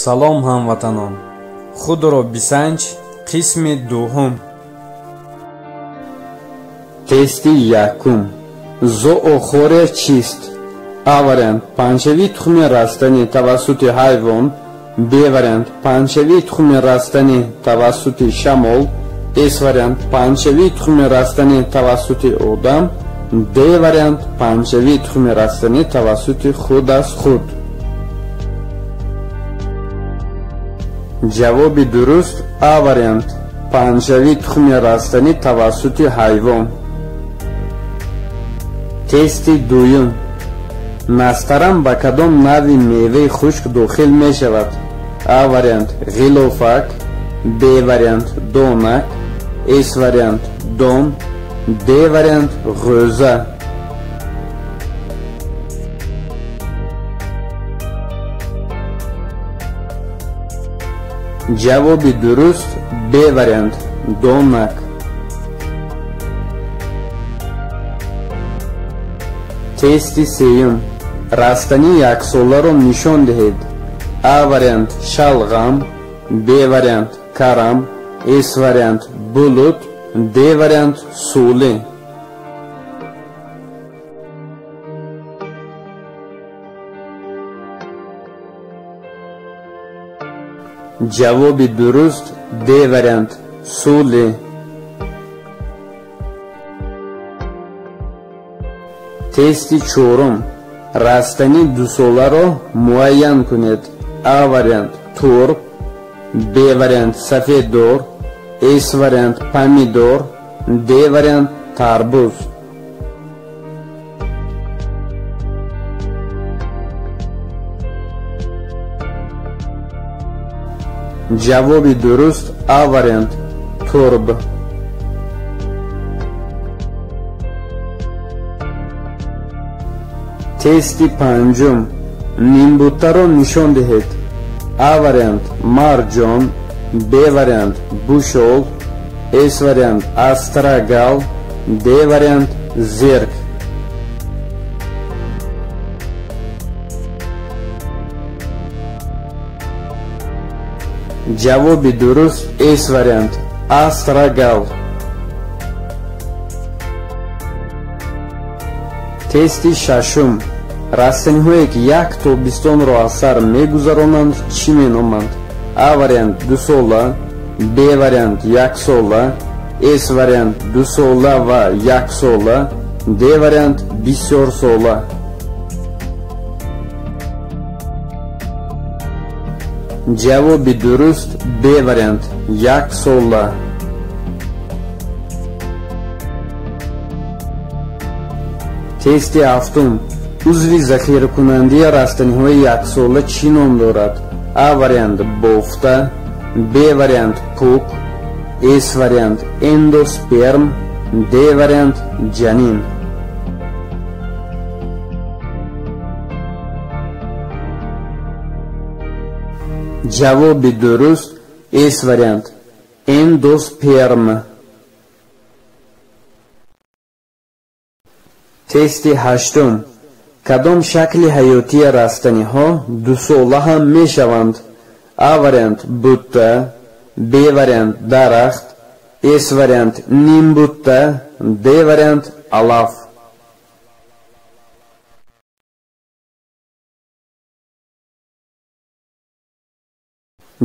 салом ҳамватанон, худро бисанҷ қисми дуввум. тести якум. зоохоре чист? А вариант панҷшавии тухми растани тавассути ҳайвон, б вариант панҷшавии тухми растани тавассути шамол, с вариант панҷшавии тухми растани тавассути одам, д вариант панҷшавии тухми растани тавассути худ аз худ. ҷавоби дуруст А вариант панҷшавии тухми растани тавассути ҳайвон. тести дуюм. настарам ба кадом нави меваи хушк дохил мешавад? А вариант ғилофак, б вариант донак, с вариант дон, д вариант ғӯза. ҷавоби дуруст б вариант донак. тести сеюм. растани яксоларо нишон диҳед. А вариант шалғам, б вариант карам, с вариант булут, д вариант сулӣ. ҷавоби дуруст д вариант сулӣ. тести чорум. растани дусоларо муайян кунед. А вариант турб, б вариант сафеддор, с вариант помидор, д вариант тарбуз. ҷавоби дуруст А вариант турб. тести панҷум. нимбуттаро нишон диҳед. А вариант марҷон, б вариант бушол, с вариант астрагал, д вариант зирк. ҷавоби дуруст с вариант астрагал. тести шашум. растаниҳое ки як тобистонро аз сар мегузаронанд чӣ меноманд? А вариант дусола, б вариант яксола, с вариант дусола ва яксола, д вариант бисёрсола. ҷавоби дуруст б вариант яксола. тести ҳафтум. узви захиракунандии растаниҳои яксола чӣ ном дорад? А вариант бофта, б вариант пук, с вариант эндосперм, д вариант ҷанин. ҷавоби дуруст с вариант эндосперм. тести ҳаштум. кадом шакли ҳаётии растаниҳо дусола ҳам мешаванд? А вариант бутта, б вариант дарахт, с вариант нимбутта, д вариант алаф.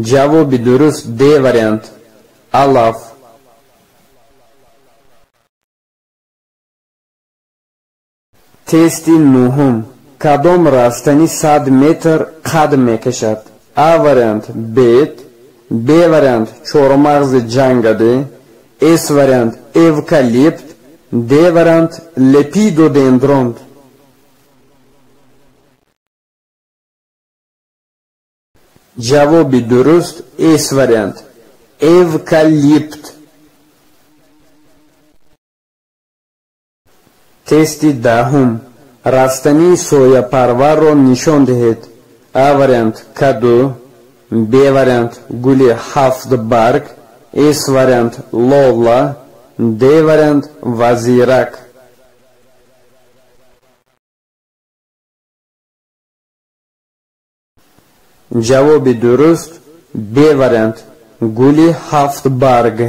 ҷавоби дуруст д вариант алаф. тести нуҳум. кадом растани 100 метр қад мекашад? А вариант бет, б вариант чормағзи ҷангаде, с вариант эвкалипт, д вариант лепидодендрон. ҷавоби дуруст с вариант эвкалипт. тести даҳум. растании сояпарварро нишон диҳед. А вариант каду, б вариант гули ҳафтбарг, с вариант лола, д вариант вазирак. ҷавоби дуруст Б вариант гули 7 барг.